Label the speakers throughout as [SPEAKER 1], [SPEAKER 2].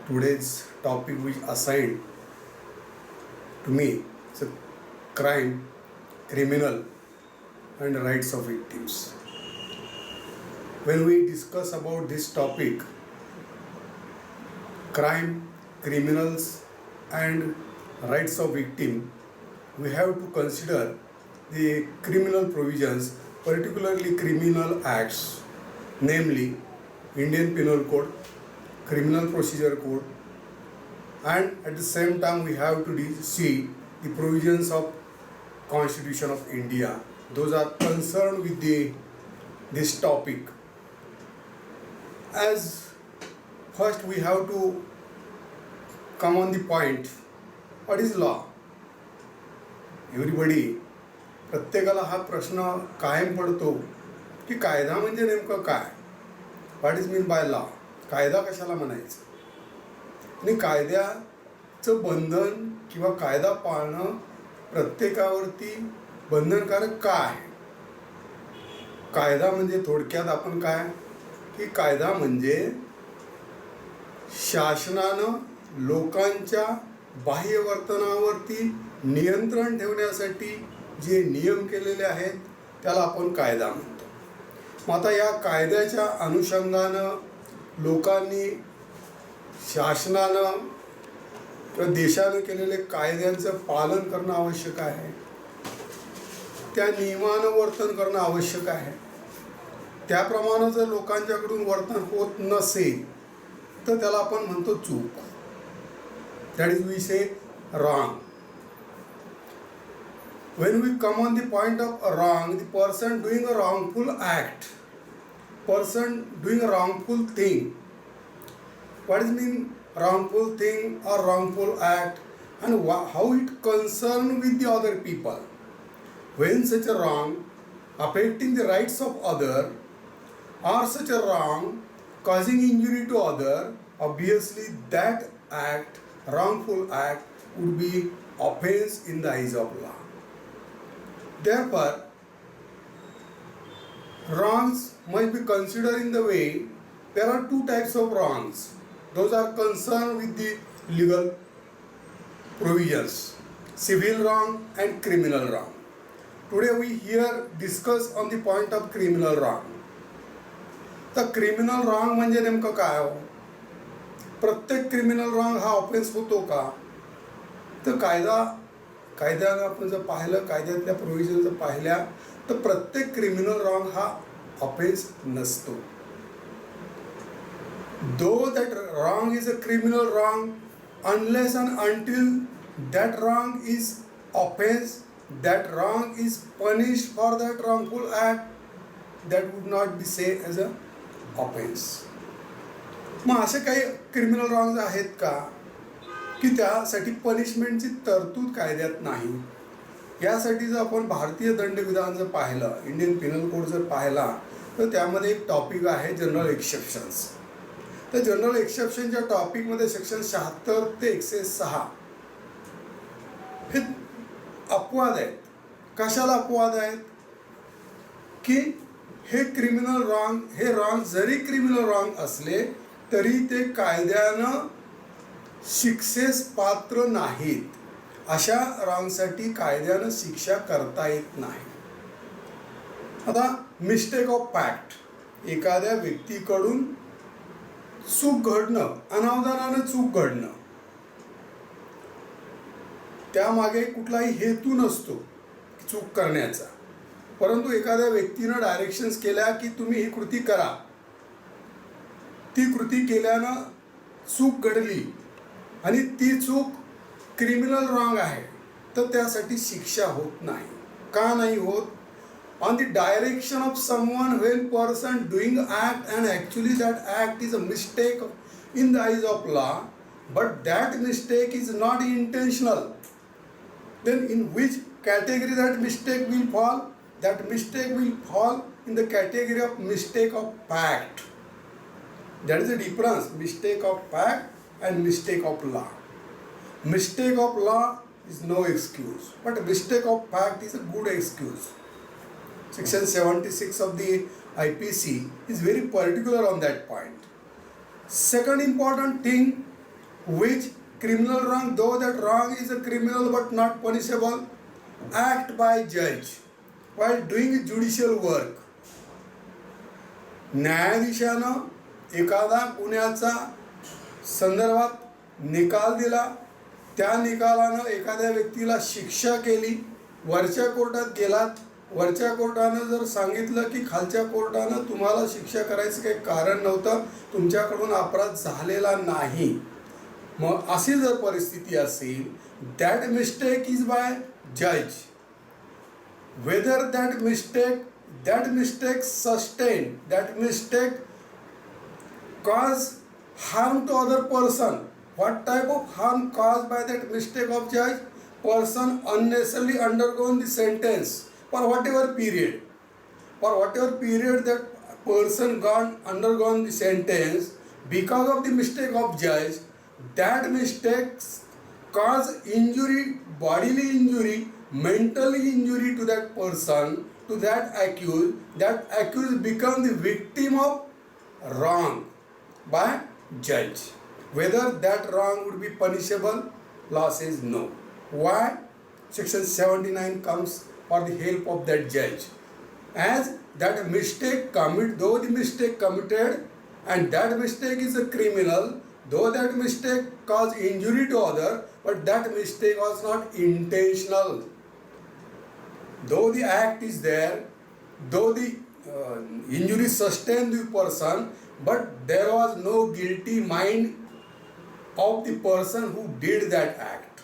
[SPEAKER 1] Today's topic which assigned to me is a crime, criminal and rights of victims. When we discuss about this topic, crime, criminals and rights of victim, we have to consider the criminal provisions, particularly criminal acts, namely Indian Penal Code, Criminal Procedure Code, and at the same time we have to see the provisions of Constitution of India. Those are concerned with this topic. As first we have to come on the point, what is law? Everybody, प्रत्येकाला हा प्रश्न कायम पडतो की कायदा म्हणजे नेमकं काय, what is mean by law, कायदा कशाला म्हणायचं आणि कायद्याचं बंधन किंवा कायदा पाळणं प्रत्येकावरती बंधनकारक का आहे. कायदा म्हणजे थोडक्यात आपण काय की कायदा म्हणजे शासनानं लोकांच्या बाह्य वर्तनावरती नियंत्रण ठेवण्यासाठी जे नियम केलेले आहेत त्याला आपण कायदा म्हणतो. मग आता या कायद्याच्या अनुषंगानं लोकांनी शासनानं किंवा देशानं केलेले कायद्यांचं पालन करणं आवश्यक आहे, त्या नियमानं वर्तन करणं आवश्यक आहे. त्याप्रमाणे जर लोकांच्याकडून वर्तन होत नसेल तर त्याला आपण म्हणतो चूक. That is we say wrong. When we come on the point of wrong, the person doing a wrongful act, person doing a wrongful thing, what is mean wrongful thing or wrongful act, and how it concern with the other people. When such a wrong affecting the rights of other or such a wrong causing injury to other, obviously that act, wrongful act, would be offense in the eyes of law. Therefore, wrongs must be considered in the way there are two types of wrongs. Those are concerned with the legal provisions, civil wrong and criminal wrong. Today we here discuss on the point of criminal wrong. तर criminal wrong म्हणजे नेमकं काय हो? प्रत्येक criminal wrong हा offence होतो का? तर कायद्यानं आपण जर पाहिलं, कायद्यातल्या प्रोव्हिजन जर पाहिल्या तर प्रत्येक क्रिमिनल रॉंग हा ऑफेन्स नसतो. Though that wrong is a criminal wrong, unless and until that wrong is offense, that wrong is punished for that wrongful act, that would not be said as a offense. मग असे काही criminal रॉंग्स आहेत का की त्यासाठी पनिशमेंटची तरतूद कायद्यात नाही. यासाठी जर आपण भारतीय दंडविधान जर पाहिलं, इंडियन पिनल कोड जर पाहिला तर त्यामध्ये एक टॉपिक आहे जनरल एक्सेप्शन्स. तर जनरल एक्सेप्शनच्या टॉपिकमध्ये सेक्शन 76 ते 106 हे अपवाद आहेत. कशाला अपवाद आहेत की हे क्रिमिनल रॉंग, हे रॉंग जरी क्रिमिनल रॉंग असले तरी ते कायद्यानं शिक्षेस पात्र नाहीत. अशा रॉंगसाठी कायद्यानं शिक्षा करता येत नाही. आता मिस्टेक ऑफ फॅक्ट, एखाद्या व्यक्तीकडून चूक घडणं, अनावधानानं चूक घडणं, त्यामागे कुठलाही हेतू नसतो चूक करण्याचा, परंतु एखाद्या व्यक्तीनं डायरेक्शन्स केल्या की तुम्ही ही कृती करा, ती कृती केल्यानं चूक घडली आणि ती चूक क्रिमिनल रॉंग आहे, तर त्यासाठी शिक्षा होत नाही. का नाही होत? On the direction of someone, when person doing act and actually that act is a mistake in the eyes of law, but that mistake is not intentional, then in which category that mistake will fall? That mistake will fall in the category of mistake of fact. That is the difference, mistake of fact and mistake of law. Mistake of law is no excuse, but mistake of fact is a good excuse. Section 76 of the IPC is very particular on that point. Second important thing, which criminal wrong, though that wrong is a criminal but not punishable, act by judge while doing judicial work. न्यायाधीशानं एखादा गुन्ह्याचा संदर्भात निकाल दिला, त्या निकालानं एखाद्या व्यक्तीला शिक्षा केली, वरच्या कोर्टात गेलात, वरच्या कोर्टानं जर सांगितलं की खालच्या कोर्टानं तुम्हाला शिक्षा करायचं काही कारण नव्हतं, तुमच्याकडून अपराध झालेला नाही, मग अशी जर परिस्थिती असेल, दॅट मिस्टेक इज बाय जज. Whether that mistake sustained, that mistake cause harm to other person. What type of harm caused by that mistake of judge? Person unnecessarily undergone the sentence for whatever period. For whatever period that person undergone the sentence because of the mistake of judge, that mistake cause injury, bodily injury, mentally injury to that person, to that accused become the victim of wrong by judge. Whether that wrong would be punishable, law says no. Why? Section 79 comes for the help of that judge. As that mistake though the mistake committed and that mistake is a criminal, though that mistake caused injury to other, but that mistake was not intentional. Though the act is there, though the injury sustained the person, but there was no guilty mind of the person who did that act.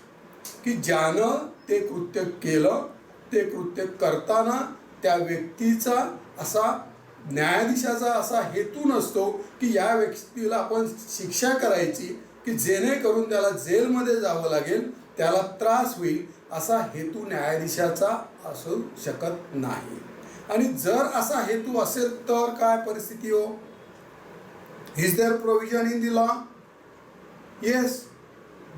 [SPEAKER 1] की ज्यानं ते कृत्य केलं, ते कृत्य करताना त्या व्यक्तीचा असा, न्यायाधीशाचा असा हेतू नसतो की या व्यक्तीला आपण शिक्षा करायची की जेणेकरून त्याला जेलमध्ये जावं लागेल, त्याला त्रास होईल, असा हेतू न्यायाधीशाचा असू शकत नाही. आणि जर असा हेतू असेल तर काय परिस्थिती हो? Is there provision in the law? Yes,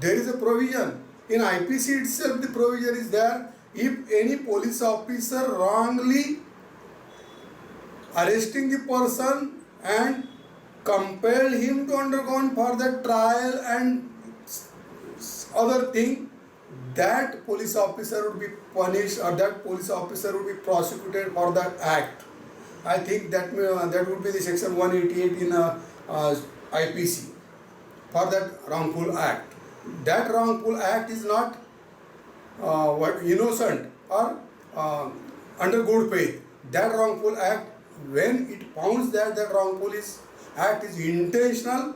[SPEAKER 1] there is a provision in IPC itself. The provision is there. If any police officer wrongly arresting the person and compel him to undergo further trial and other thing, that police officer would be punished, or that police officer would be prosecuted for that act. I think that would be the section 188 in IPC for that wrongful act. That wrongful act is not innocent or under good faith. That wrongful act, when it founds that wrongful act is intentional,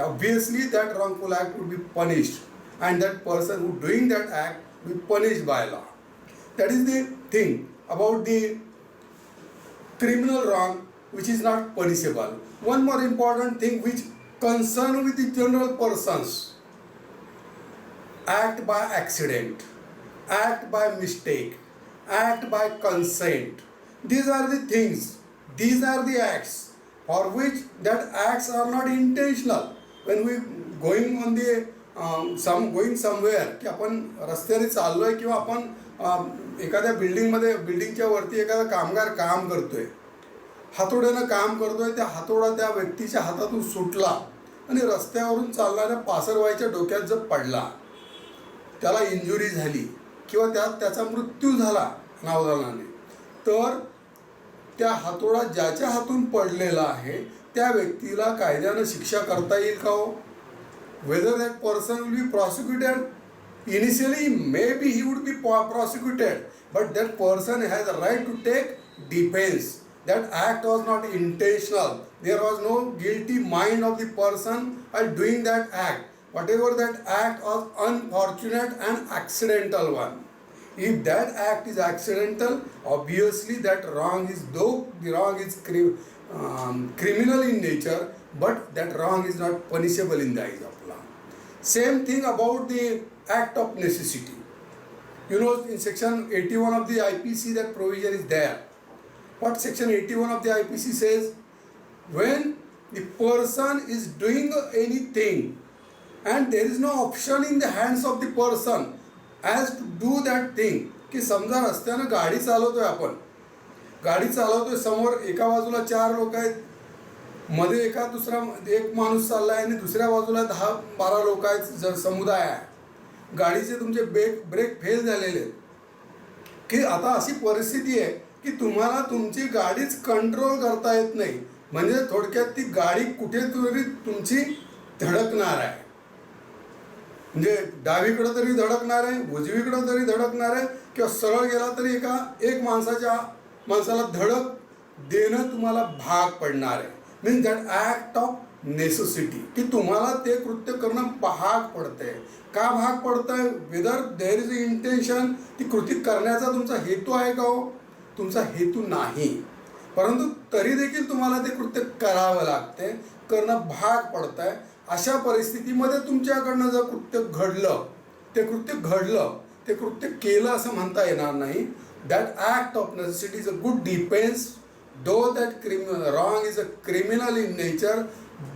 [SPEAKER 1] obviously that wrongful act would be punished, and that person who doing that act will be punished by law. That is the thing about the criminal wrong which is not punishable. One more important thing which concern with the general persons: act by accident, act by mistake, act by consent. These are the things, these are the acts for which that acts are not intentional. When we going on the going somewhere, की आपण रस्त्याने चाललोय किंवा आपण एखाद्या बिल्डिंगच्या वरती एखादा कामगार काम करतोय, हातोड्यानं काम करतोय, त्या हातोडा त्या व्यक्तीच्या हातातून सुटला आणि रस्त्यावरून चालणाऱ्या पासरवाईच्या डोक्यात जर पडला, त्याला इंजुरी झाली किंवा त्याचा मृत्यू झाला नावधानाने, तर त्या हातोडा ज्याच्या हातून पडलेला आहे त्या व्यक्तीला कायद्यानं शिक्षा करता येईल का हो? Whether that person will be prosecuted, initially maybe he would be prosecuted, but that person has a right to take defense. That act was not intentional. There was no guilty mind of the person while doing that act. Whatever that act was unfortunate and accidental one. If that act is accidental, obviously that wrong is, though the wrong is criminal in nature, but that wrong is not punishable in the eyes of law. Same thing about the act of necessity. You know, in section 81 of the IPC that provision is there. What section 81 of the IPC says? When the person is doing anything and there is no option in the hands of the person as to do that thing, की समजा रस्त्यानं गाडी चालवतोय, आपण गाडी चालवतोय, समोर एका बाजूला 4 लोक आहेत, मध्ये एक माणूस चाललाय आणि दुसऱ्या बाजूला 10-12 लोक आहेत, जर समुदाय आहे, गाडीचे तुमचे ब्रेक फेल झालेले आहेत, की आता अशी परिस्थिती आहे की तुम्हाला तुमची गाडीच कंट्रोल करता येत नाही. म्हणजे थोडक्यात ती गाडी कुठेतरी तुमची धडकणार आहे. म्हणजे डावीकडं तरी धडकणार आहे, उजवीकडं तरी धडकणार आहे, किंवा सरळ गेला तरी एक माणसाला धडक देणं तुम्हाला भाग पडणार आहे. Means that act of necessity, की तुम्हाला ते कृत्य करणं भाग पडतंय. का भाग पडतंय? वेदर देअर इज इंटेन्शन, ती कृती करण्याचा तुमचा हेतू आहे का हो? तुमचा हेतू नाही, परंतु तरी देखील तुम्हाला ते कृत्य करावं लागते, करणं भाग पडतंय. अशा परिस्थितीमध्ये तुमच्याकडनं जर ते कृत्य केलं असं म्हणता येणार नाही. That act of necessity is a good defence, though that wrong is a criminal in nature,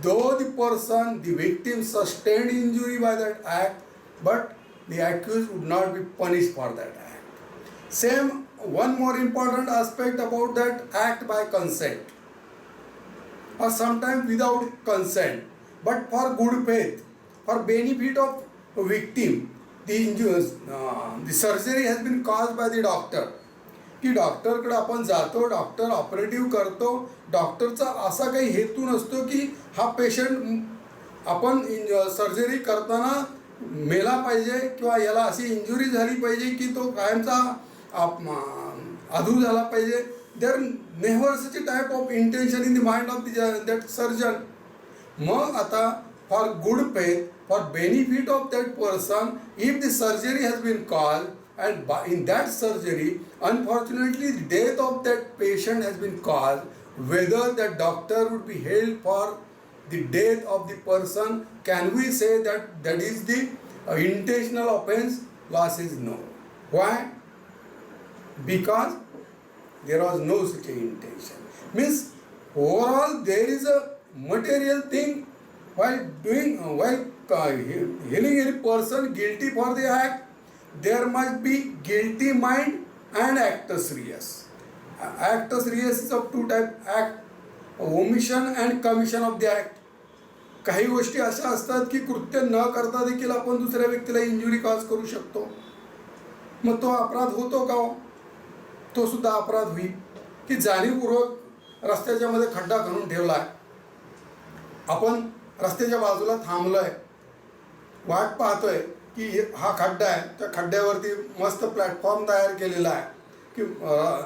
[SPEAKER 1] though the victim sustained injury by that act, but the accused would not be punished for that act. Same, one more important aspect about that act by consent, or sometimes without consent, but for good faith, for benefit of victim, the surgery has been caused by the doctor. की डॉक्टरकडे आपण जातो, doctor operative करतो, डॉक्टरचा असा काही हेतू नसतो की हा पेशंट आपण सर्जरी करताना मेला पाहिजे किंवा याला अशी इंजुरी झाली पाहिजे की तो कायमचा अधू झाला पाहिजे. There never such a type of intention in the mind of that surgeon. मग आता for good faith, for benefit of that person, if the surgery has been called, and in that surgery, unfortunately, the death of that patient has been caused, whether that doctor would be held for the death of the person, can we say that is the intentional offense? Loss is no. Why? Because there was no such intention. Means overall there is a material thing while healing a person guilty for the act. There must be guilty mind and actus reus. Actus reus is of two types: act, omission and commission of the act. काही गोष्टी अशा असतात की कृत्य न करता देखील आपण दुसऱ्या व्यक्तीला इंजुरी कॉज करू शकतो. मग तो अपराध होतो का हो? तो सुद्धा अपराध होईल. की जाणीवपूर्वक रस्त्याच्या मध्ये खड्डा खणून ठेवला आहे, आपण रस्त्याच्या बाजूला थांबलोय, वाट पाहतोय की हा खड्डा आहे, त्या खड्ड्यावरती मस्त प्लॅटफॉर्म तयार केलेला आहे की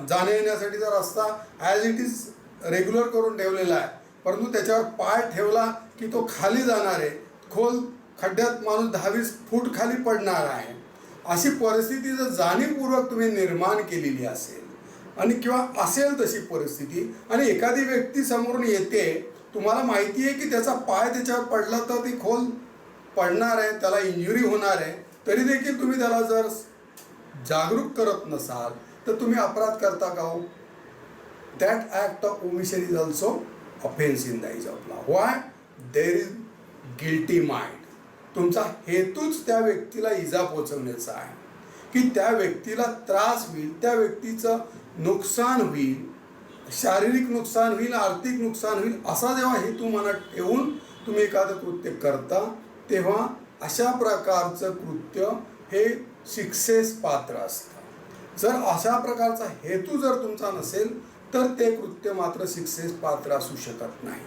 [SPEAKER 1] जाण्या येण्यासाठीचा रस्ता ॲज इट इज रेग्युलर करून ठेवलेला आहे, परंतु त्याच्यावर पाय ठेवला की तो खाली जाणार आहे, खोल खड्ड्यात माणूस 10-20 फूट खाली पडणार आहे. अशी परिस्थिती जर जाणीवपूर्वक तुम्ही निर्माण केलेली असेल आणि किंवा असेल तशी परिस्थिती, आणि एखादी व्यक्ती समोरून येते, तुम्हाला माहिती आहे की त्याचा पाय त्याच्यावर पडला तर ती खोल पडणार आहे, त्याला इंजुरी होणार आहे, तरी देखील तुम्ही त्याला जर जागरूक करत नसाल तर तुम्ही अपराध करता का हो? That act of omission is also offence in the eyes of law. Why? There is guilty mind. तुमचा हेतूच त्या व्यक्तीला इजा पोचवण्याचा आहे, की त्या व्यक्तीला त्रास होईल, त्या व्यक्तीचं नुकसान होईल, शारीरिक नुकसान होईल, आर्थिक नुकसान होईल, असा जेव्हा हेतू मनात ठेवून तुम्ही एखादं कृत्य करता, तेव्हा अशा प्रकारचं कृत्य हे शिक्षेस पात्र असतं. जर अशा प्रकारचा हेतू जर तुमचा नसेल तर ते कृत्य मात्र शिक्षेस पात्र असू शकत नाही.